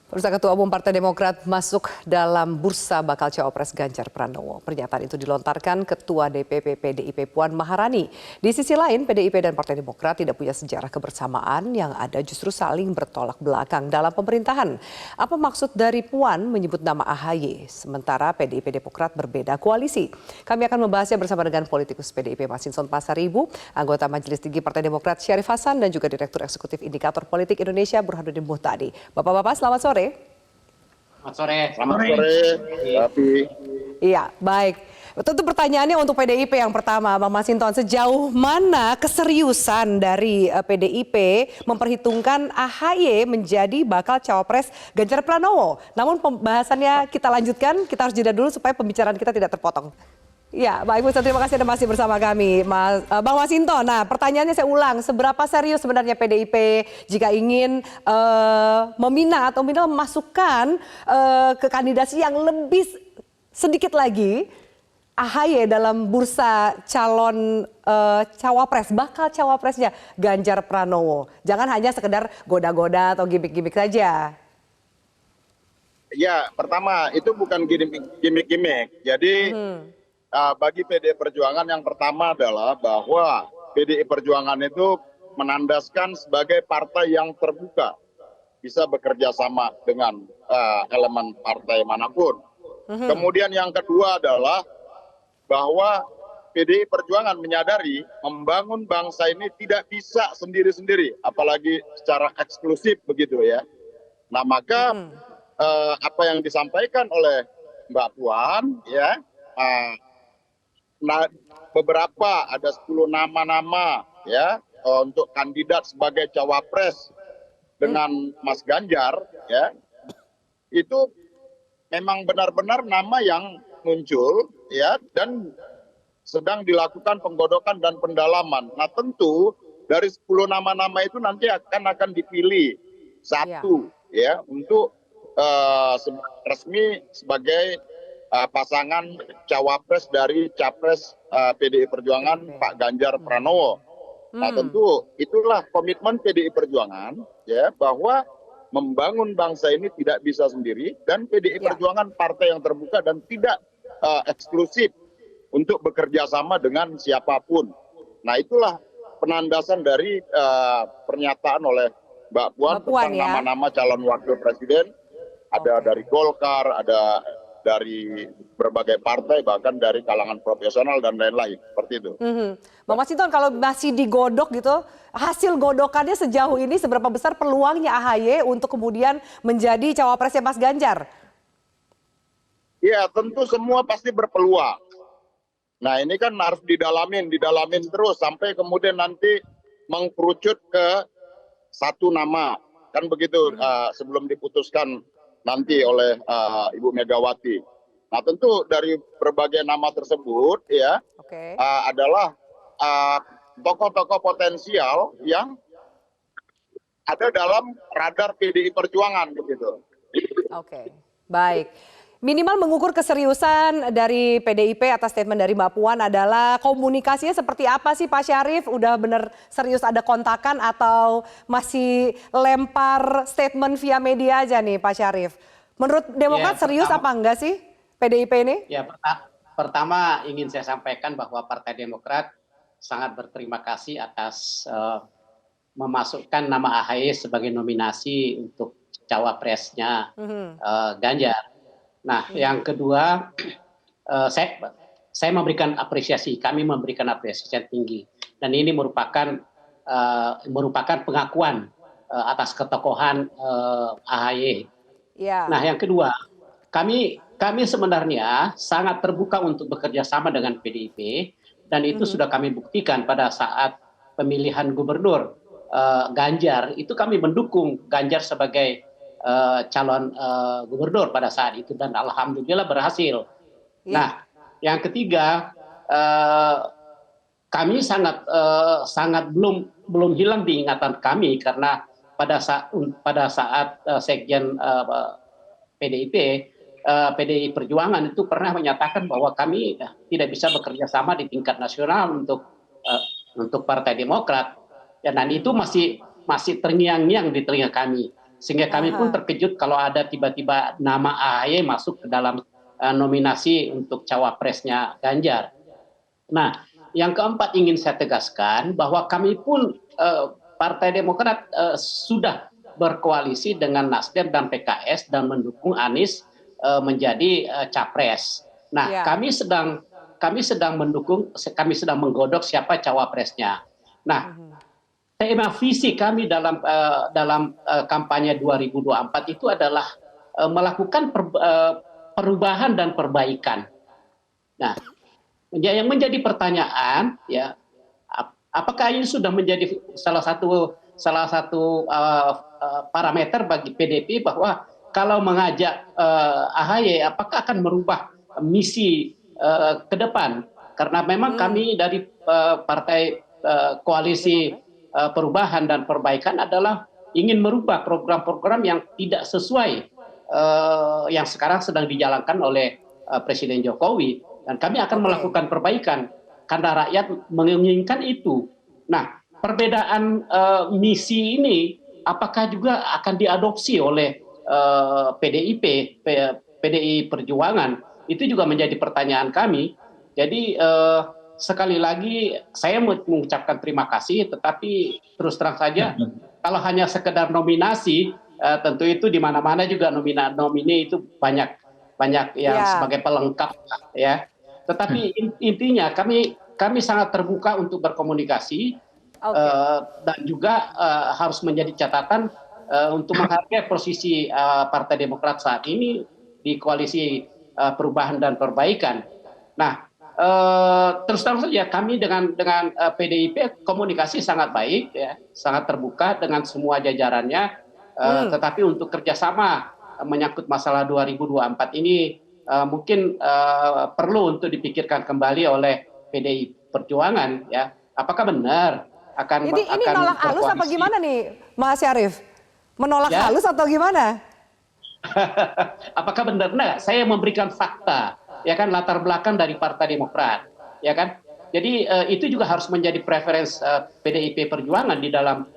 Bursa Ketua Umum Partai Demokrat masuk dalam bursa bakal cawapres Ganjar Pranowo. Pernyataan itu dilontarkan Ketua DPP PDIP Puan Maharani. Di sisi lain, PDIP dan Partai Demokrat tidak punya sejarah kebersamaan, yang ada justru saling bertolak belakang dalam pemerintahan. Apa maksud dari Puan menyebut nama AHY, sementara PDIP Demokrat berbeda koalisi? Kami akan membahasnya bersama dengan politikus PDIP Masinton Pasaribu, anggota Majelis Tinggi Partai Demokrat Syarif Hasan, dan juga Direktur Eksekutif Indikator Politik Indonesia Burhanuddin Muhtadi. Bapak-bapak, selamat sore. Selamat sore. Selamat sore, Tapi. Iya, baik. Tentu pertanyaannya untuk PDIP yang pertama, Bang Masinton, sejauh mana keseriusan dari PDIP memperhitungkan AHY menjadi bakal cawapres Ganjar Pranowo? Namun pembahasannya kita lanjutkan, kita harus jeda dulu supaya pembicaraan kita tidak terpotong. Ya, Pak Ibu, terima kasih Anda masih bersama kami, Bang Masinton. Nah, pertanyaannya saya ulang, seberapa serius sebenarnya PDIP jika ingin meminang atau memasukkan ke kandidasi yang lebih sedikit lagi AHY dalam bursa calon cawapres, bakal cawapresnya Ganjar Pranowo. Jangan hanya sekedar goda-goda atau gimmick-gimmick saja. Ya, pertama itu bukan gimmick-gimmick. Jadi bagi PDI Perjuangan yang pertama adalah bahwa PDI Perjuangan itu menandaskan sebagai partai yang terbuka, bisa bekerja sama dengan elemen partai manapun. Kemudian yang kedua adalah bahwa PDI Perjuangan menyadari membangun bangsa ini tidak bisa sendiri-sendiri, apalagi secara eksklusif begitu ya. Nah, maka apa yang disampaikan oleh Mbak Puan ya, beberapa ada 10 nama-nama ya untuk kandidat sebagai cawapres dengan Mas Ganjar ya, itu memang benar-benar nama yang muncul ya, dan sedang dilakukan penggodokan dan pendalaman. Nah, tentu dari 10 nama-nama itu nanti akan dipilih satu ya untuk resmi sebagai pasangan cawapres dari capres PDI Perjuangan Pak Ganjar Pranowo. Nah, tentu itulah komitmen PDI Perjuangan ya, bahwa membangun bangsa ini tidak bisa sendiri, dan PDI Perjuangan partai yang terbuka dan tidak eksklusif untuk bekerja sama dengan siapapun. Nah, itulah penandasan dari pernyataan oleh Mbak Puan tentang nama-nama calon wakil presiden. Ada dari Golkar, ada dari berbagai partai, bahkan dari kalangan profesional dan lain-lain, seperti itu. Bang Masinton, kalau masih digodok gitu, hasil godokannya sejauh ini seberapa besar peluangnya AHY untuk kemudian menjadi cawapresnya Mas Ganjar? Ya, tentu semua pasti berpeluang. Nah, ini kan harus didalamin terus sampai kemudian nanti mengkerucut ke satu nama, kan begitu, sebelum diputuskan nanti oleh Ibu Megawati. Nah, tentu dari berbagai nama tersebut ya adalah tokoh-tokoh potensial yang ada dalam radar PDI Perjuangan begitu. Oke, baik. Minimal mengukur keseriusan dari PDIP atas statement dari Mbak Puan adalah komunikasinya seperti apa sih Pak Syarif? Udah bener serius ada kontakan atau masih lempar statement via media aja nih Pak Syarif? Menurut Demokrat serius apa enggak sih PDIP ini? Ya, pertama ingin saya sampaikan bahwa Partai Demokrat sangat berterima kasih atas memasukkan nama AHY sebagai nominasi untuk cawapresnya Ganjar. Nah, yang kedua, saya memberikan apresiasi, kami memberikan apresiasi yang tinggi, dan ini merupakan pengakuan atas ketokohan AHY. Nah, yang kedua, kami sebenarnya sangat terbuka untuk bekerja sama dengan PDIP, dan itu sudah kami buktikan pada saat pemilihan gubernur Ganjar. Itu kami mendukung Ganjar sebagai calon gubernur pada saat itu, dan alhamdulillah berhasil. Nah, yang ketiga, kami sangat belum hilang di ingatan kami, karena pada saat sekjen PDI Perjuangan itu pernah menyatakan bahwa kami tidak bisa bekerja sama di tingkat nasional untuk Partai Demokrat, dan itu masih terngiang-ngiang di telinga kami. Sehingga kami pun terkejut kalau ada tiba-tiba nama AHY masuk ke dalam nominasi untuk cawapresnya Ganjar. Nah, yang keempat ingin saya tegaskan bahwa kami pun Partai Demokrat sudah berkoalisi dengan Nasdem dan PKS dan mendukung Anies menjadi capres. Nah, kami sedang menggodok siapa cawapresnya. Nah, tema visi kami dalam kampanye 2024 itu adalah melakukan perubahan dan perbaikan. Nah, yang menjadi pertanyaan ya, apakah ini sudah menjadi salah satu parameter bagi PDIP bahwa kalau mengajak AHY apakah akan merubah misi ke depan? Karena memang kami dari partai koalisi perubahan dan perbaikan adalah ingin merubah program-program yang tidak sesuai yang sekarang sedang dijalankan oleh Presiden Jokowi, dan kami akan melakukan perbaikan karena rakyat menginginkan itu. Nah, perbedaan misi ini apakah juga akan diadopsi oleh PDI Perjuangan? Itu juga menjadi pertanyaan kami. Jadi sekali lagi saya mengucapkan terima kasih, tetapi terus terang saja kalau hanya sekedar nominasi, tentu itu di mana-mana juga nomini itu banyak yang sebagai pelengkap ya. Tetapi intinya kami sangat terbuka untuk berkomunikasi dan juga harus menjadi catatan untuk menghargai posisi Partai Demokrat saat ini di koalisi perubahan dan perbaikan. Nah, terus terang saja kami dengan PDIP komunikasi sangat baik ya, sangat terbuka dengan semua jajarannya, tetapi untuk kerjasama menyangkut masalah 2024 ini mungkin perlu untuk dipikirkan kembali oleh PDI Perjuangan ya. Apakah benar akan ini nolak halus apa gimana nih Mas Syarif? Menolak halus atau gimana? Apakah benar? Nah, saya memberikan fakta, ya kan, latar belakang dari Partai Demokrat, ya kan. Jadi itu juga harus menjadi preferensi PDIP Perjuangan di dalam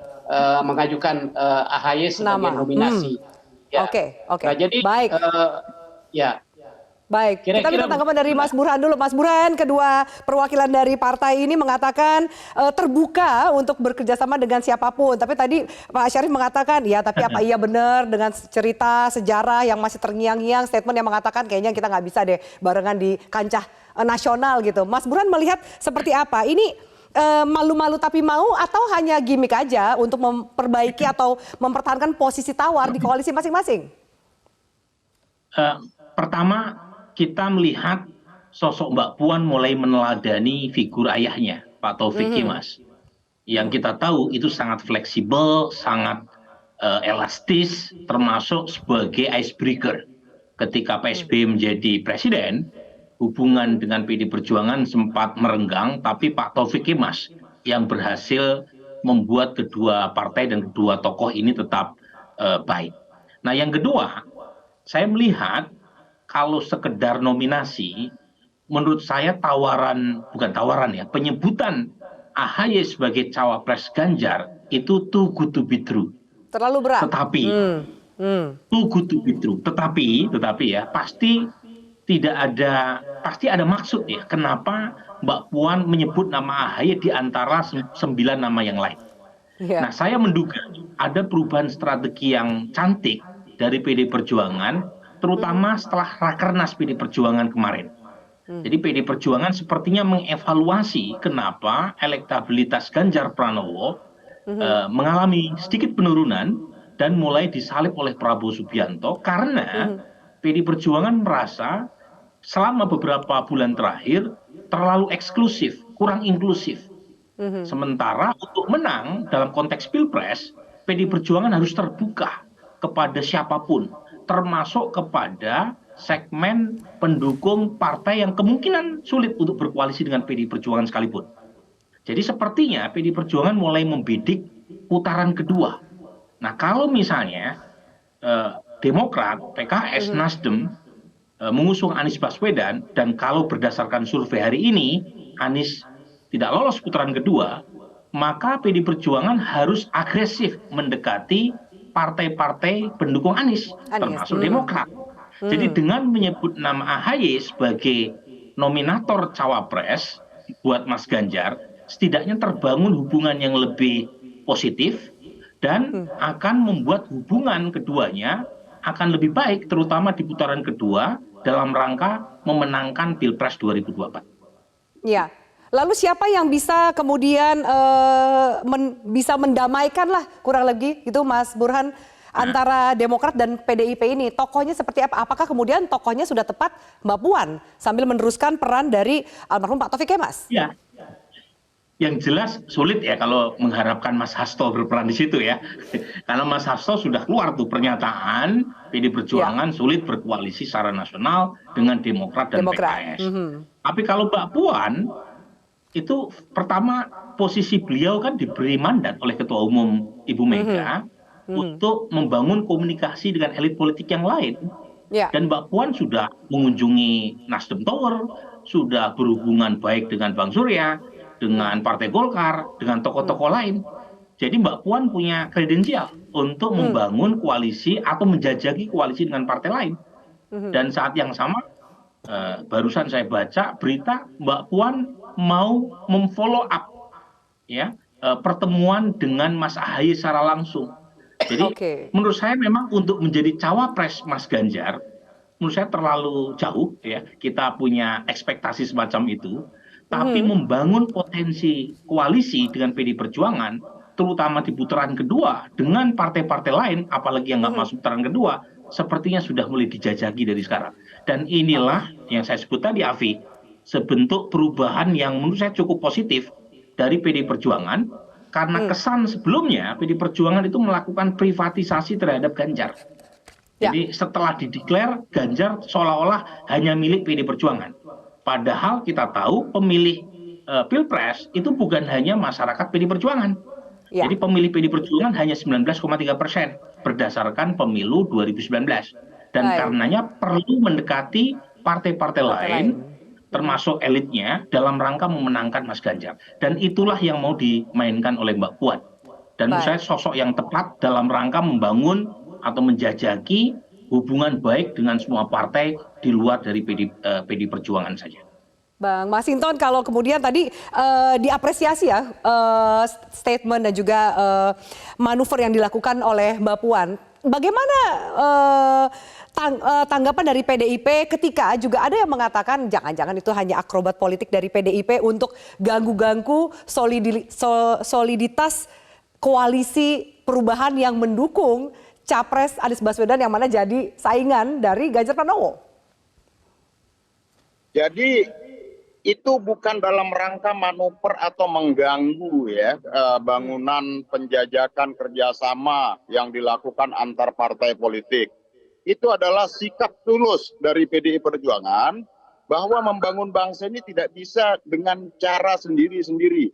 mengajukan AHY sebagai nominasi. Ya. Oke. Nah, jadi baik. Ya. Baik, kita minta tanggapan dari Mas Burhan dulu. Mas Burhan, kedua perwakilan dari partai ini mengatakan terbuka untuk bekerjasama dengan siapapun. Tapi tadi Pak Syarif mengatakan, ya tapi apa iya benar dengan cerita sejarah yang masih terngiang-ngiang, statement yang mengatakan kayaknya kita nggak bisa deh barengan di kancah nasional gitu. Mas Burhan melihat seperti apa? Ini malu-malu tapi mau atau hanya gimmick aja untuk memperbaiki atau mempertahankan posisi tawar di koalisi masing-masing? Pertama, kita melihat sosok Mbak Puan mulai meneladani figur ayahnya, Pak Taufik Kimas. Yang kita tahu itu sangat fleksibel, sangat elastis, termasuk sebagai icebreaker. Ketika Pak SBY menjadi presiden, hubungan dengan PD Perjuangan sempat merenggang, tapi Pak Taufik Kimas yang berhasil membuat kedua partai dan kedua tokoh ini tetap baik. Nah, yang kedua, saya melihat kalau sekedar nominasi, menurut saya penyebutan AHY sebagai cawapres Ganjar itu too good to be true. Terlalu berat. Tetapi too good to be true. Tetapi ya pasti ada maksud ya. Kenapa Mbak Puan menyebut nama AHY di antara 9 nama yang lain? Nah, saya menduga ada perubahan strategi yang cantik dari PD Perjuangan, terutama setelah Rakernas PD Perjuangan kemarin. Jadi PD Perjuangan sepertinya mengevaluasi kenapa elektabilitas Ganjar Pranowo mengalami sedikit penurunan dan mulai disalib oleh Prabowo Subianto karena PD Perjuangan merasa selama beberapa bulan terakhir terlalu eksklusif, kurang inklusif. Sementara untuk menang dalam konteks Pilpres, PD Perjuangan harus terbuka kepada siapapun, termasuk kepada segmen pendukung partai yang kemungkinan sulit untuk berkoalisi dengan PDI Perjuangan sekalipun. Jadi sepertinya PDI Perjuangan mulai membidik putaran kedua. Nah, kalau misalnya Demokrat, PKS, Nasdem mengusung Anies Baswedan, dan kalau berdasarkan survei hari ini Anies tidak lolos putaran kedua, maka PDI Perjuangan harus agresif mendekati partai-partai pendukung Anies, termasuk Demokrat. Jadi dengan menyebut nama AHY sebagai nominator cawapres buat Mas Ganjar, setidaknya terbangun hubungan yang lebih positif dan akan membuat hubungan keduanya akan lebih baik, terutama di putaran kedua dalam rangka memenangkan Pilpres 2024. Ya, lalu siapa yang bisa kemudian bisa mendamaikan lah kurang lebih itu Mas Burhan antara Demokrat dan PDIP ini? Tokohnya seperti apa? Apakah kemudian tokohnya sudah tepat Mbak Puan sambil meneruskan peran dari almarhum Pak Taufik Kemas? Ya, yang jelas sulit ya kalau mengharapkan Mas Hasto berperan di situ ya. Karena Mas Hasto sudah keluar tuh pernyataan PD Perjuangan sulit berkoalisi secara nasional dengan Demokrat dan PKS. Tapi kalau Mbak Puan, itu pertama posisi beliau kan diberi mandat oleh Ketua Umum Ibu Mega untuk membangun komunikasi dengan elit politik yang lain. Dan Mbak Puan sudah mengunjungi Nasdem Tower, sudah berhubungan baik dengan Bang Surya, dengan Partai Golkar, dengan tokoh-tokoh lain. Jadi Mbak Puan punya kredensial untuk membangun koalisi atau menjajaki koalisi dengan partai lain. Dan saat yang sama, barusan saya baca berita Mbak Puan mau memfollow up ya pertemuan dengan Mas AHY secara langsung. Jadi menurut saya memang untuk menjadi cawapres Mas Ganjar, menurut saya terlalu jauh ya kita punya ekspektasi semacam itu. Tapi membangun potensi koalisi dengan PD Perjuangan, terutama di putaran kedua dengan partai-partai lain, apalagi yang nggak masuk putaran kedua, sepertinya sudah mulai dijajaki dari sekarang. Dan inilah yang saya sebut tadi, Afi, sebentuk perubahan yang menurut saya cukup positif dari PD Perjuangan, karena kesan sebelumnya PD Perjuangan itu melakukan privatisasi terhadap Ganjar. Jadi setelah dideklar, Ganjar seolah-olah hanya milik PD Perjuangan. Padahal kita tahu pemilih Pilpres itu bukan hanya masyarakat PD Perjuangan. Jadi pemilih PD Perjuangan hanya 19,3% berdasarkan pemilu 2019. Dan karenanya perlu mendekati partai-partai lain, termasuk elitnya, dalam rangka memenangkan Mas Ganjar. Dan itulah yang mau dimainkan oleh Mbak Puan. Dan menurut saya sosok yang tepat dalam rangka membangun atau menjajaki hubungan baik dengan semua partai di luar dari PD Perjuangan saja. Bang Masinton, kalau kemudian tadi diapresiasi ya statement dan juga manuver yang dilakukan oleh Mbak Puan. Bagaimana tanggapan dari PDIP ketika juga ada yang mengatakan jangan-jangan itu hanya akrobat politik dari PDIP untuk ganggu-ganggu soliditas koalisi perubahan yang mendukung Capres Anies Baswedan yang mana jadi saingan dari Ganjar Pranowo? Jadi itu bukan dalam rangka manuver atau mengganggu ya bangunan penjajakan kerjasama yang dilakukan antar partai politik. Itu adalah sikap tulus dari PDI Perjuangan bahwa membangun bangsa ini tidak bisa dengan cara sendiri-sendiri.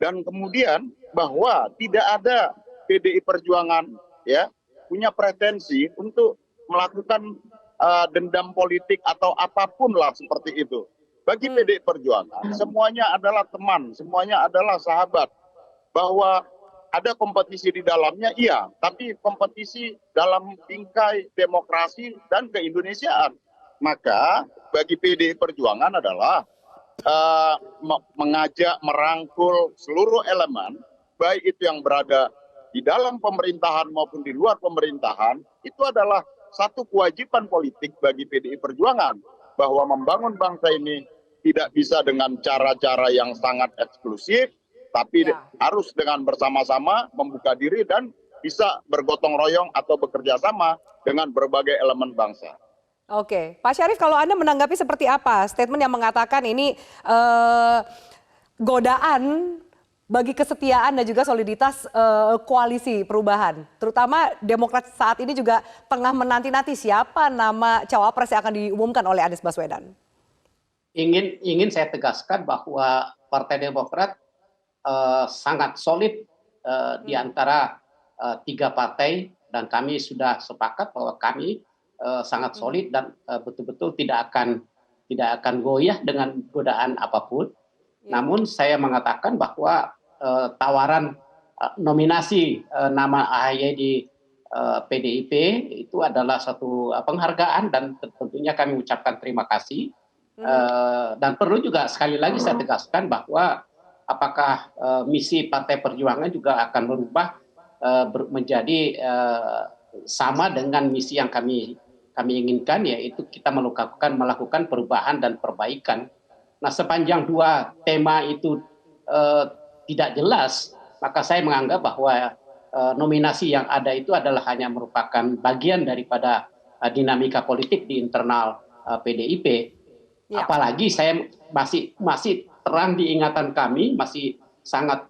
Dan kemudian bahwa tidak ada PDI Perjuangan ya punya pretensi untuk melakukan dendam politik atau apapun lah seperti itu. Bagi PDI Perjuangan, semuanya adalah teman, semuanya adalah sahabat. Bahwa ada kompetisi di dalamnya, iya. Tapi kompetisi dalam bingkai demokrasi dan keindonesiaan. Maka bagi PDI Perjuangan adalah mengajak, merangkul seluruh elemen, baik itu yang berada di dalam pemerintahan maupun di luar pemerintahan, itu adalah satu kewajiban politik bagi PDI Perjuangan bahwa membangun bangsa ini tidak bisa dengan cara-cara yang sangat eksklusif, tapi harus dengan bersama-sama membuka diri dan bisa bergotong royong atau bekerja sama dengan berbagai elemen bangsa. Oke, Pak Syarif, kalau Anda menanggapi seperti apa statement yang mengatakan ini godaan bagi kesetiaan dan juga soliditas koalisi perubahan, terutama Demokrat saat ini juga tengah menanti-nanti siapa nama cawapres yang akan diumumkan oleh Anies Baswedan. Ingin saya tegaskan bahwa Partai Demokrat sangat solid di antara tiga partai dan kami sudah sepakat bahwa kami sangat solid dan betul-betul tidak akan goyah dengan godaan apapun. Namun saya mengatakan bahwa tawaran nominasi nama AHY di PDIP itu adalah satu penghargaan dan tentunya kami ucapkan terima kasih. Dan perlu juga sekali lagi saya tegaskan bahwa apakah misi Partai Perjuangan juga akan berubah menjadi sama dengan misi yang kami inginkan, yaitu kita melakukan perubahan dan perbaikan. Nah, sepanjang dua tema itu tidak jelas, maka saya menganggap bahwa nominasi yang ada itu adalah hanya merupakan bagian daripada dinamika politik di internal PDIP. Ya. Apalagi saya masih terang di ingatan kami, masih sangat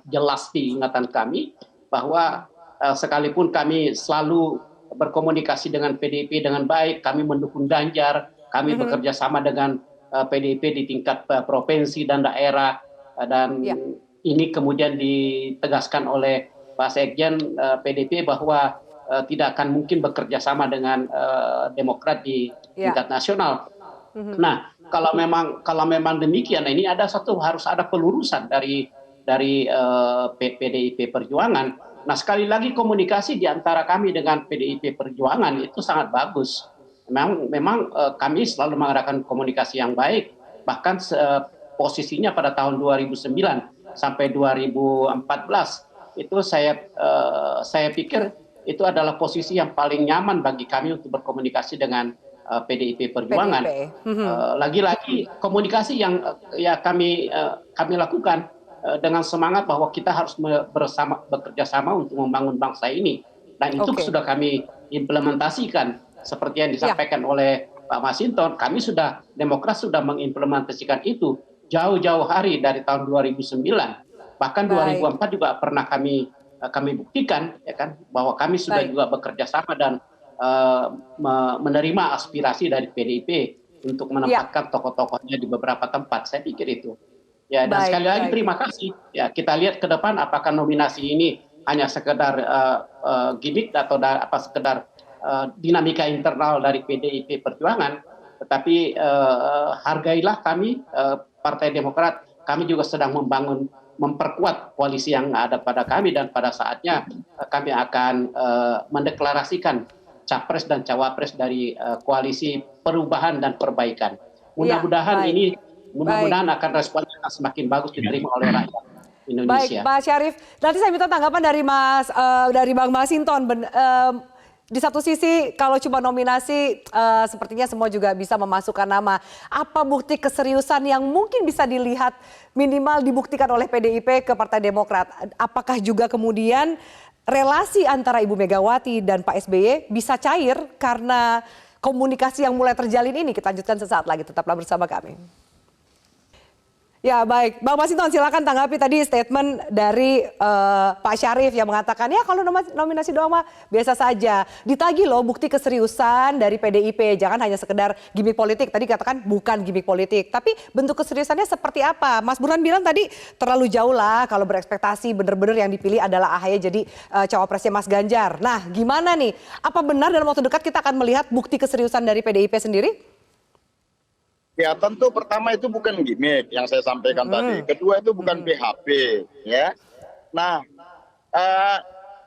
jelas di ingatan kami bahwa sekalipun kami selalu berkomunikasi dengan PDIP dengan baik, kami mendukung Ganjar, kami bekerja sama dengan PDIP di tingkat provinsi dan daerah, dan ini kemudian ditegaskan oleh Pak Sekjen PDIP bahwa tidak akan mungkin bekerja sama dengan Demokrat di tingkat nasional. Nah, kalau memang demikian, ini harus ada pelurusan dari PDIP Perjuangan. Nah, sekali lagi komunikasi di antara kami dengan PDIP Perjuangan itu sangat bagus. Memang kami selalu mengadakan komunikasi yang baik, bahkan posisinya pada tahun 2009 sampai 2014 itu saya pikir itu adalah posisi yang paling nyaman bagi kami untuk berkomunikasi dengan PDIP Perjuangan. Lagi-lagi komunikasi yang kami lakukan dengan semangat bahwa kita harus bekerja sama untuk membangun bangsa ini, dan itu sudah kami implementasikan seperti yang disampaikan oleh Pak Masinton. Demokrat sudah mengimplementasikan itu jauh-jauh hari dari tahun 2009, bahkan 2004 juga pernah kami buktikan, ya kan, bahwa kami sudah juga bekerja sama dan menerima aspirasi dari PDIP untuk menempatkan tokoh-tokohnya di beberapa tempat. Saya pikir itu. Ya, dan sekali lagi terima kasih. Ya, kita lihat ke depan apakah nominasi ini hanya sekedar gimmick atau sekedar dinamika internal dari PDIP Perjuangan, tetapi hargailah kami Partai Demokrat, kami juga sedang memperkuat koalisi yang ada pada kami, dan pada saatnya kami akan mendeklarasikan capres dan cawapres dari koalisi perubahan dan perbaikan. Mudah-mudahan mudah-mudahan akan responnya akan semakin bagus diterima oleh rakyat Indonesia. Baik, Pak Syarif. Nanti saya minta tanggapan dari Bang Masinton. Di satu sisi kalau cuma nominasi sepertinya semua juga bisa memasukkan nama. Apa bukti keseriusan yang mungkin bisa dilihat minimal dibuktikan oleh PDIP ke Partai Demokrat? Apakah juga kemudian relasi antara Ibu Megawati dan Pak SBY bisa cair karena komunikasi yang mulai terjalin ini? Kita lanjutkan sesaat lagi, tetaplah bersama kami. Ya baik, Bang Masinton silakan tanggapi tadi statement dari Pak Syarif yang mengatakan ya kalau nominasi doang mah biasa saja. Ditagih loh bukti keseriusan dari PDIP, jangan hanya sekedar gimmick politik. Tadi katakan bukan gimmick politik, tapi bentuk keseriusannya seperti apa? Mas Burhan bilang tadi terlalu jauh lah kalau berekspektasi benar-benar yang dipilih adalah AHY jadi cawapresnya Mas Ganjar. Nah gimana nih, apa benar dalam waktu dekat kita akan melihat bukti keseriusan dari PDIP sendiri? Ya tentu pertama itu bukan gimmick yang saya sampaikan tadi. Kedua itu bukan PHP, ya. Nah,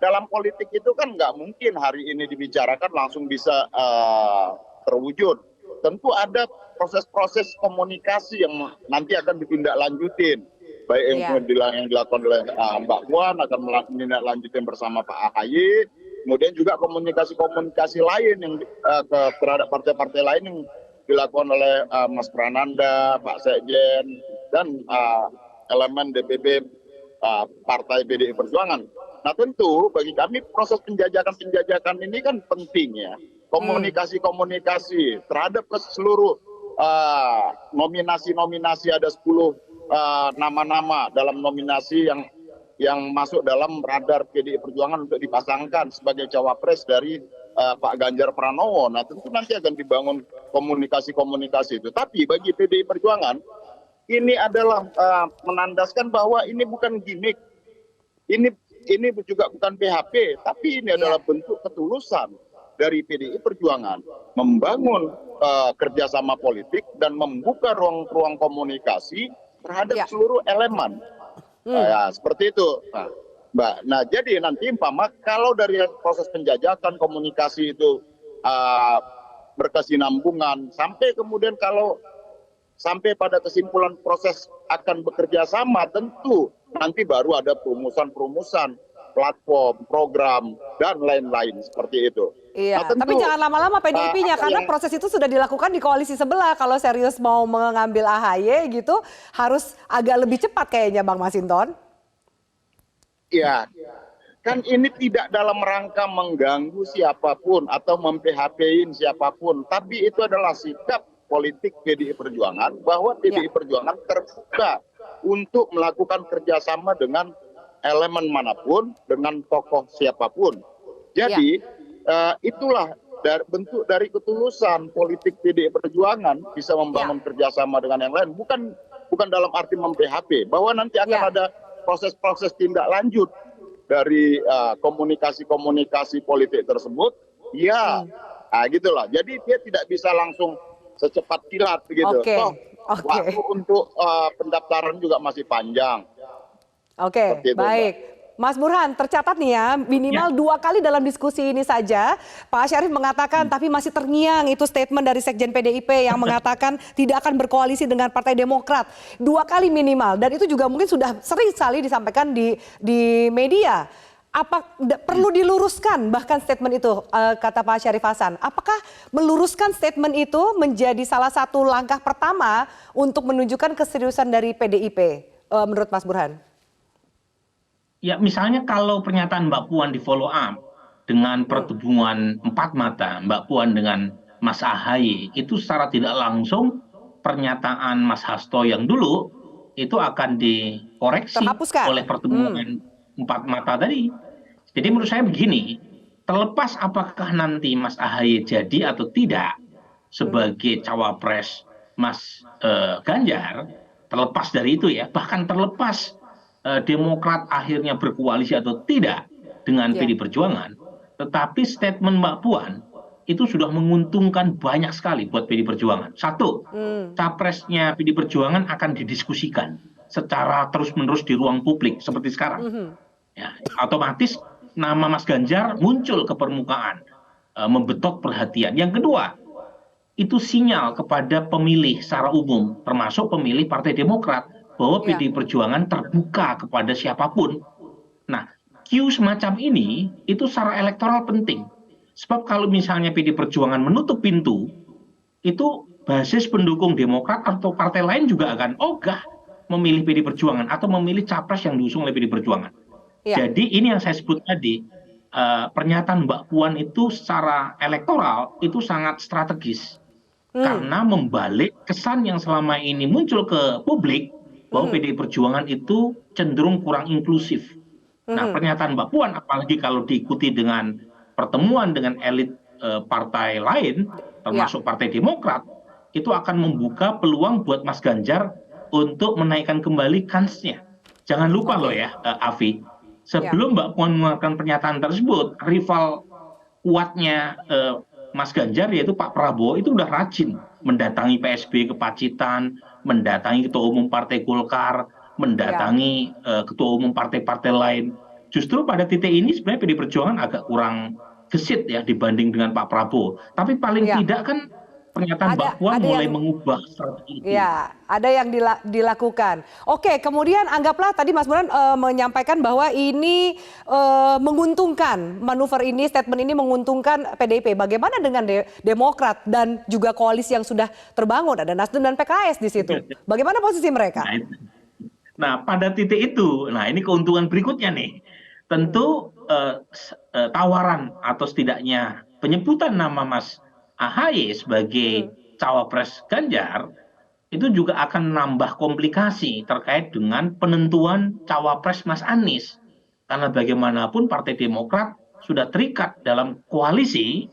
dalam politik itu kan nggak mungkin hari ini dibicarakan langsung bisa terwujud. Tentu ada proses-proses komunikasi yang nanti akan ditindaklanjutin. Baik yang dilakukan oleh Mbak Puan akan menindaklanjutin bersama Pak AHY. Kemudian juga komunikasi-komunikasi lain yang terhadap partai-partai lain yang dilakukan oleh Mas Prananda, Pak Sekjen, dan elemen DPP Partai PDI Perjuangan. Nah tentu bagi kami proses penjajakan ini kan penting ya. Komunikasi-komunikasi terhadap seluruh nominasi-nominasi, ada 10 nama-nama dalam nominasi yang masuk dalam radar PDI Perjuangan untuk dipasangkan sebagai cawapres dari Pak Ganjar Pranowo. Nah tentu nanti akan dibangun komunikasi-komunikasi itu. Tapi bagi PDI Perjuangan ini adalah menandaskan bahwa ini bukan gimmick, ini juga bukan PHP, tapi ini adalah bentuk ketulusan dari PDI Perjuangan membangun kerjasama politik dan membuka ruang komunikasi terhadap seluruh elemen. Ya, seperti itu. Nah. Mbak. Nah, jadi nanti umpama kalau dari proses penjajakan komunikasi itu berkesinambungan, sampai kemudian kalau sampai pada kesimpulan proses akan bekerja sama, tentu nanti baru ada perumusan-perumusan platform, program, dan lain-lain seperti itu. Iya, Nah, tentu, tapi jangan lama-lama PDIP-nya karena proses itu sudah dilakukan di koalisi sebelah. Kalau serius mau mengambil AHY gitu, harus agak lebih cepat kayaknya Bang Masinton. ya, kan ini tidak dalam rangka mengganggu siapapun atau mem-PHP-in siapapun, tapi itu adalah sikap politik PDI Perjuangan bahwa PDI Perjuangan terbuka untuk melakukan kerjasama dengan elemen manapun, dengan tokoh siapapun. Jadi itulah bentuk dari ketulusan politik PDI Perjuangan bisa membangun kerjasama dengan yang lain, bukan dalam arti mem-PHP, bahwa nanti akan ada proses-proses tindak lanjut dari komunikasi-komunikasi politik tersebut. Nah, gitulah. Jadi dia tidak bisa langsung secepat kilat begitu. Waktu untuk pendaftaran juga masih panjang. Baik. Mas Burhan, tercatat nih ya, minimal 2 kali dalam diskusi ini saja Pak Syarif mengatakan tapi masih terngiang itu statement dari Sekjen PDIP yang mengatakan tidak akan berkoalisi dengan Partai Demokrat. 2 kali minimal, dan itu juga mungkin sudah sering sekali disampaikan di media. Apa perlu diluruskan bahkan statement itu, kata Pak Syarif Hasan? Apakah meluruskan statement itu menjadi salah satu langkah pertama untuk menunjukkan keseriusan dari PDIP menurut Mas Burhan? Ya, misalnya kalau pernyataan Mbak Puan di follow up dengan pertemuan 4 mata Mbak Puan dengan Mas AHY, itu secara tidak langsung pernyataan Mas Hasto yang dulu itu akan dikoreksi oleh pertemuan 4 mata tadi. Jadi menurut saya begini, terlepas apakah nanti Mas AHY jadi atau tidak sebagai cawapres Mas Ganjar, terlepas dari itu ya, bahkan terlepas Demokrat akhirnya berkoalisi atau tidak dengan PDI Perjuangan, tetapi statement Mbak Puan itu sudah menguntungkan banyak sekali buat PDI Perjuangan. Satu, capresnya PDI Perjuangan akan didiskusikan secara terus-menerus di ruang publik seperti sekarang. Ya, otomatis nama Mas Ganjar muncul ke permukaan, membetot perhatian. Yang kedua, itu sinyal kepada pemilih secara umum, termasuk pemilih Partai Demokrat, bahwa PDI Perjuangan terbuka kepada siapapun. Nah, cue semacam ini itu secara elektoral penting. Sebab kalau misalnya PDI Perjuangan menutup pintu, itu basis pendukung Demokrat atau partai lain juga akan ogah memilih PDI Perjuangan atau memilih capres yang diusung oleh PDI Perjuangan. Jadi ini yang saya sebut tadi, pernyataan Mbak Puan itu secara elektoral itu sangat strategis. Karena membalik kesan yang selama ini muncul ke publik, bahwa PDI Perjuangan itu cenderung kurang inklusif. Nah, pernyataan Mbak Puan, apalagi kalau diikuti dengan pertemuan dengan elit partai lain, termasuk Partai Demokrat, itu akan membuka peluang buat Mas Ganjar untuk menaikkan kembali kansnya. Jangan lupa loh ya, Afi, sebelum Mbak Puan mengeluarkan pernyataan tersebut, rival kuatnya Mas Ganjar yaitu Pak Prabowo itu udah rajin mendatangi PSB ke Pacitan, mendatangi ketua umum Partai Golkar, mendatangi ketua umum partai-partai lain. Justru pada titik ini sebenarnya PDI Perjuangan agak kurang gesit ya dibanding dengan Pak Prabowo. Tapi paling tidak kan pernyataan Mbak Puan mulai mengubah strategi itu. Ya, ada yang dilakukan. Oke, kemudian anggaplah tadi Mas Burhan menyampaikan bahwa ini menguntungkan, manuver ini, statement ini menguntungkan PDIP. Bagaimana dengan Demokrat dan juga koalisi yang sudah terbangun? Ada Nasdem dan PKS di situ. Bagaimana posisi mereka? Nah, pada titik itu, nah ini keuntungan berikutnya nih. Tentu tawaran atau setidaknya penyebutan nama Mas AHY sebagai cawapres Ganjar itu juga akan nambah komplikasi terkait dengan penentuan cawapres Mas Anies. Karena bagaimanapun Partai Demokrat sudah terikat dalam koalisi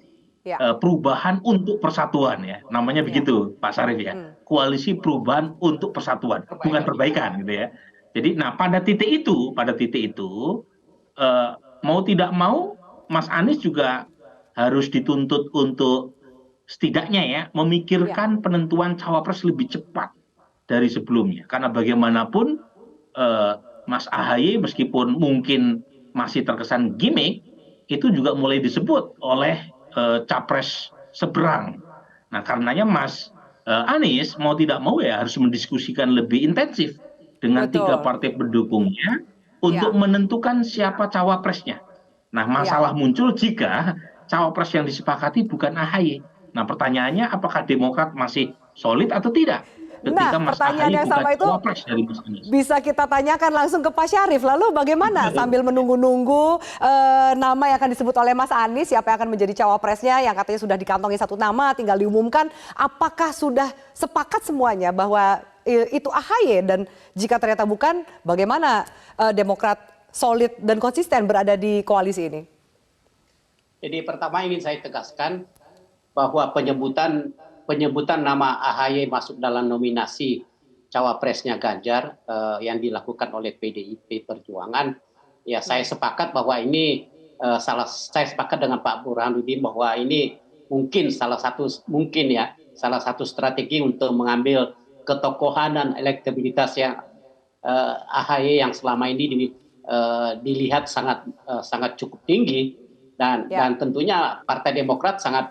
perubahan untuk persatuan ya. Namanya begitu Pak Syarif ya. Koalisi perubahan untuk persatuan, bukan perbaikan gitu ya. Jadi nah pada titik itu mau tidak mau Mas Anies juga harus dituntut untuk setidaknya ya memikirkan penentuan cawapres lebih cepat dari sebelumnya. Karena bagaimanapun Mas AHY meskipun mungkin masih terkesan gimmick, itu juga mulai disebut oleh capres seberang. Nah, karenanya Mas Anies mau tidak mau ya harus mendiskusikan lebih intensif dengan tiga Betul. partai pendukungnya untuk Ya. menentukan siapa cawapresnya. Nah, masalah muncul jika cawapres yang disepakati bukan AHY. Nah, pertanyaannya apakah Demokrat masih solid atau tidak ketika Nah, Mas pertanyaan AHY yang bukan sama itu cawapres dari Mas Anies? bisa kita tanyakan langsung ke Pak Syarif. Lalu bagaimana sambil menunggu-nunggu nama yang akan disebut oleh Mas Anies, siapa yang akan menjadi cawapresnya yang katanya sudah dikantongi satu nama, tinggal diumumkan. Apakah sudah sepakat semuanya bahwa itu AHY, dan jika ternyata bukan, bagaimana Demokrat solid dan konsisten berada di koalisi ini? Jadi pertama ingin saya tegaskan bahwa penyebutan nama AHY masuk dalam nominasi cawapresnya Ganjar yang dilakukan oleh PDIP Perjuangan, ya saya sepakat bahwa ini saya sepakat dengan Pak Burhanuddin bahwa ini mungkin salah satu strategi untuk mengambil ketokohan dan elektabilitas yang AHY yang selama ini dilihat sangat cukup tinggi, dan tentunya Partai Demokrat sangat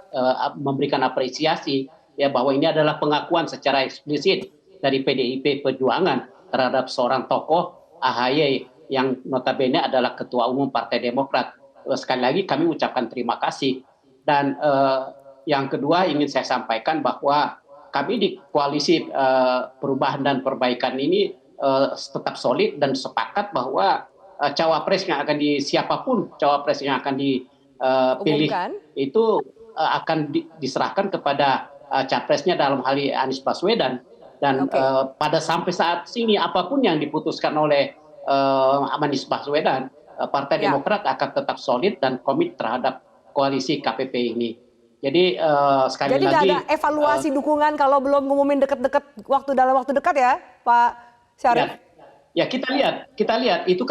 memberikan apresiasi ya bahwa ini adalah pengakuan secara eksplisit dari PDIP Perjuangan terhadap seorang tokoh AHY yang notabene adalah Ketua Umum Partai Demokrat. Sekali lagi kami ucapkan terima kasih. Dan yang kedua ingin saya sampaikan bahwa kami di koalisi perubahan dan perbaikan ini tetap solid dan sepakat bahwa cawapres yang akan siapapun cawapres yang akan dipilih itu akan diserahkan kepada capresnya, dalam hal ini Anies Baswedan. Dan pada sampai saat ini apapun yang diputuskan oleh Anies Baswedan, Partai Demokrat akan tetap solid dan komit terhadap koalisi KPP ini. Jadi sekali lagi. Jadi nggak ada evaluasi dukungan kalau belum ngumumin dalam waktu dekat ya, Pak Syarif? Ya kita lihat itu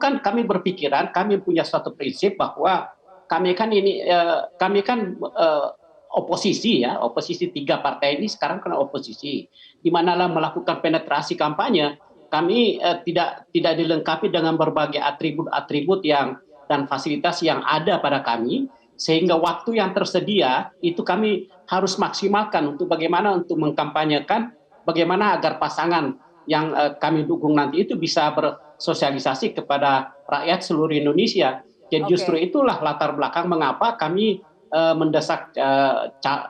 kan kami berpikiran, kami punya suatu prinsip bahwa kami kan oposisi ya, oposisi 3 partai ini sekarang kena oposisi, di mana melakukan penetrasi kampanye kami tidak dilengkapi dengan berbagai atribut dan fasilitas yang ada pada kami, sehingga waktu yang tersedia itu kami harus maksimalkan untuk bagaimana untuk mengkampanyekan bagaimana agar pasangan yang kami dukung nanti itu bisa bersosialisasi kepada rakyat seluruh Indonesia. Jadi justru itulah latar belakang mengapa kami mendesak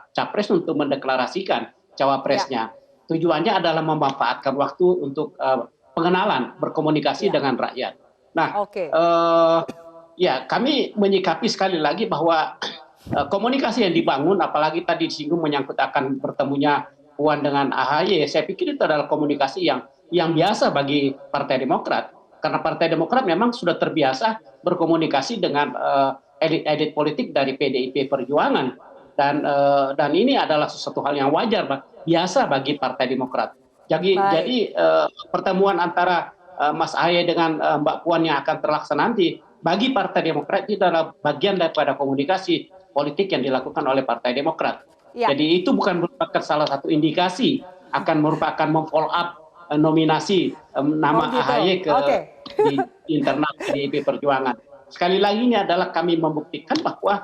capres untuk mendeklarasikan cawapresnya. Tujuannya adalah memanfaatkan waktu untuk pengenalan, berkomunikasi dengan rakyat. Nah, ya kami menyikapi sekali lagi bahwa komunikasi yang dibangun, apalagi tadi disinggung menyangkut akan bertemunya Puan dengan AHY, saya pikir itu adalah komunikasi yang biasa bagi Partai Demokrat, karena Partai Demokrat memang sudah terbiasa berkomunikasi dengan elit-elit politik dari PDIP Perjuangan, dan ini adalah sesuatu hal yang wajar, biasa bagi Partai Demokrat. Jadi pertemuan antara Mas AHY dengan Mbak Puan yang akan terlaksana nanti bagi Partai Demokrat itu adalah bagian daripada komunikasi politik yang dilakukan oleh Partai Demokrat. Jadi itu bukan merupakan salah satu indikasi akan merupakan memfollow up nominasi nama AHY di internal PDIP Perjuangan. Sekali lagi ini adalah kami membuktikan bahwa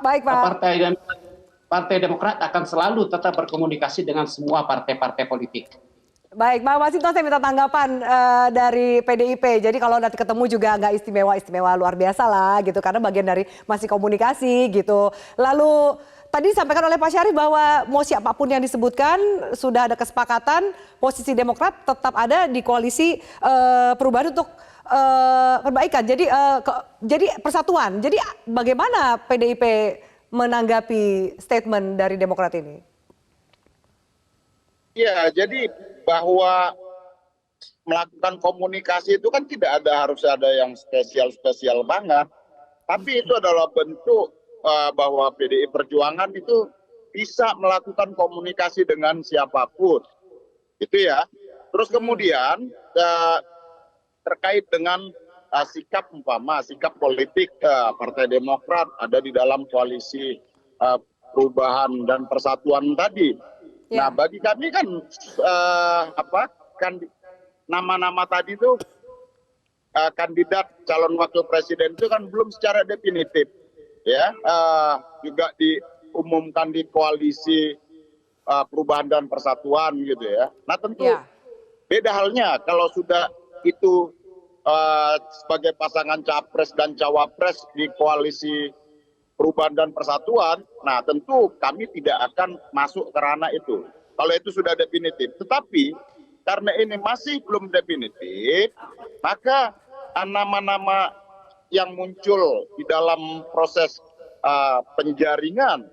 Partai Demokrat akan selalu tetap berkomunikasi dengan semua partai-partai politik. Baik, Pak Masinton, saya minta tanggapan dari PDIP. Jadi kalau nanti ketemu juga nggak istimewa luar biasa lah gitu, karena bagian dari masih komunikasi gitu. Lalu tadi disampaikan oleh Pak Syarif bahwa mau siapapun yang disebutkan sudah ada kesepakatan posisi Demokrat tetap ada di koalisi perubahan untuk perbaikan. Jadi persatuan. Jadi bagaimana PDIP menanggapi statement dari Demokrat ini? Ya, jadi bahwa melakukan komunikasi itu kan tidak harus ada yang spesial banget, tapi itu adalah bentuk bahwa PDI Perjuangan itu bisa melakukan komunikasi dengan siapapun, itu ya. Terus kemudian terkait dengan sikap politik Partai Demokrat ada di dalam koalisi perubahan dan persatuan tadi. Nah, bagi kami kan nama-nama tadi itu kandidat calon wakil presiden itu kan belum secara definitif, ya, juga diumumkan di koalisi Perubahan dan Persatuan gitu ya. Nah tentu beda halnya kalau sudah itu sebagai pasangan capres dan cawapres di koalisi Perubahan dan Persatuan. Nah tentu kami tidak akan masuk ke ranah itu kalau itu sudah definitif. Tetapi karena ini masih belum definitif, maka nama-nama yang muncul di dalam proses penjaringan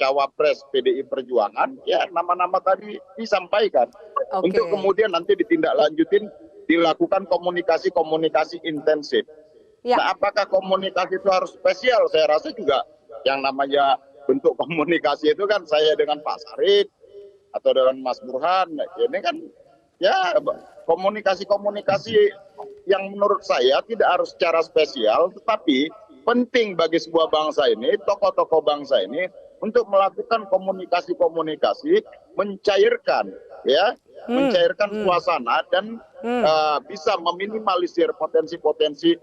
cawapres PDI Perjuangan, ya nama-nama tadi disampaikan untuk kemudian nanti ditindaklanjutin, dilakukan komunikasi intensif. Nah, apakah komunikasi itu harus spesial? Saya rasa juga yang namanya bentuk komunikasi itu kan saya dengan Pak Sarip atau dengan Mas Burhan, ini kan ya komunikasi yang menurut saya tidak harus secara spesial, tetapi penting bagi sebuah bangsa ini, tokoh-tokoh bangsa ini untuk melakukan komunikasi mencairkan, ya, mencairkan suasana dan bisa meminimalisir potensi-potensi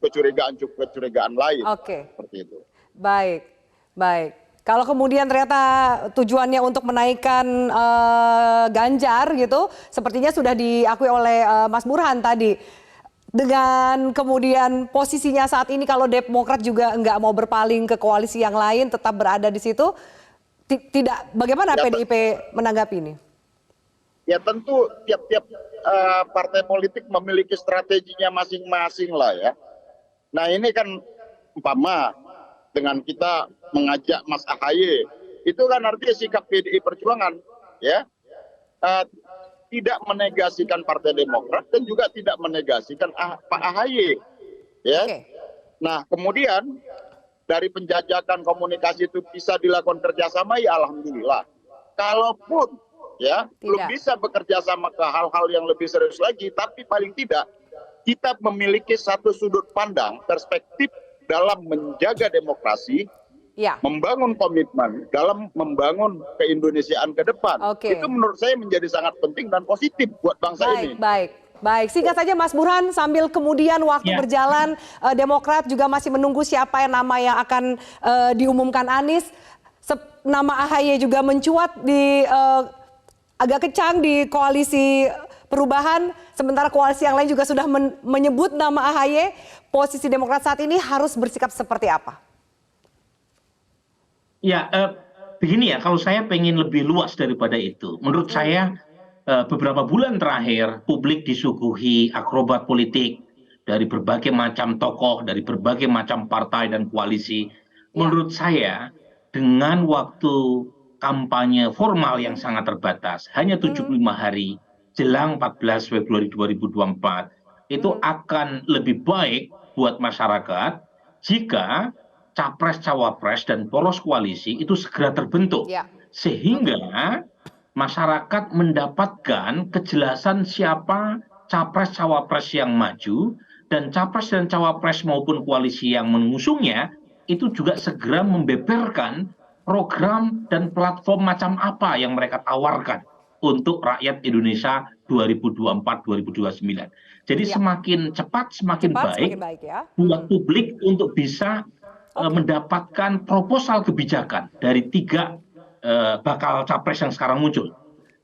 kecurigaan lain. Seperti itu. Baik. Kalau kemudian ternyata tujuannya untuk menaikkan Ganjar gitu, sepertinya sudah diakui oleh Mas Burhan tadi. Dengan kemudian posisinya saat ini kalau Demokrat juga nggak mau berpaling ke koalisi yang lain, tetap berada di situ, tidak, bagaimana PDIP menanggapi ini? Ya tentu tiap-tiap partai politik memiliki strateginya masing-masing lah ya. Nah ini kan umpama dengan kita mengajak Mas AHY, itu kan artinya sikap PDI Perjuangan, ya. Tidak menegasikan Partai Demokrat dan juga tidak menegasikan Pak AHY, ya. Nah kemudian dari penjajakan komunikasi itu bisa dilakukan kerjasama, ya alhamdulillah. Kalaupun ya belum bisa bekerja sama ke hal-hal yang lebih serius lagi, tapi paling tidak kita memiliki satu sudut pandang perspektif dalam menjaga demokrasi, membangun komitmen dalam membangun keindonesiaan ke depan. Itu menurut saya menjadi sangat penting dan positif buat bangsa ini. Baik. Singkat saja Mas Burhan, sambil kemudian waktu berjalan, Demokrat juga masih menunggu siapa nama yang akan diumumkan Anies. Nama AHY juga mencuat di agak kencang di koalisi Perubahan, sementara koalisi yang lain juga sudah menyebut nama AHY. Posisi Demokrat saat ini harus bersikap seperti apa? Ya, begini ya, kalau saya pengen lebih luas daripada itu. Menurut saya beberapa bulan terakhir publik disuguhi akrobat politik dari berbagai macam tokoh, dari berbagai macam partai dan koalisi. Menurut saya dengan waktu kampanye formal yang sangat terbatas, hanya 75 hari jelang 14 Februari 2024, itu akan lebih baik buat masyarakat jika capres-cawapres dan poros koalisi itu segera terbentuk. Sehingga masyarakat mendapatkan kejelasan siapa capres-cawapres yang maju, dan capres dan cawapres maupun koalisi yang mengusungnya itu juga segera membeberkan program dan platform macam apa yang mereka tawarkan untuk rakyat Indonesia 2024-2029. Jadi semakin cepat semakin baik buat publik untuk bisa mendapatkan proposal kebijakan dari 3 bakal capres yang sekarang muncul.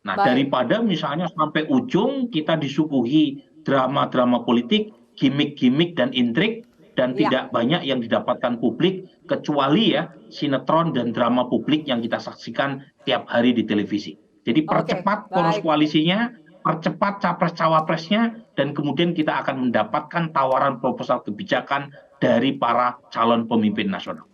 Nah, daripada misalnya sampai ujung kita disuguhi drama-drama politik, gimmick-gimmick dan intrik, dan tidak banyak yang didapatkan publik kecuali ya sinetron dan drama publik yang kita saksikan tiap hari di televisi. Jadi percepat poros koalisinya, percepat capres-cawapresnya, dan kemudian kita akan mendapatkan tawaran proposal kebijakan dari para calon pemimpin nasional.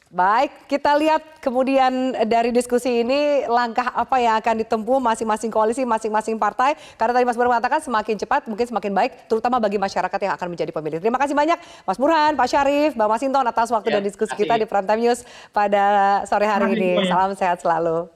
Baik, kita lihat kemudian dari diskusi ini langkah apa yang akan ditempuh masing-masing koalisi, masing-masing partai. Karena tadi Mas Burhan mengatakan semakin cepat mungkin semakin baik, terutama bagi masyarakat yang akan menjadi pemilih. Terima kasih banyak Mas Burhan, Pak Syarif, Bang Masinton atas waktu dan diskusi kita di Prime Time News pada sore hari ini. Salam sehat selalu.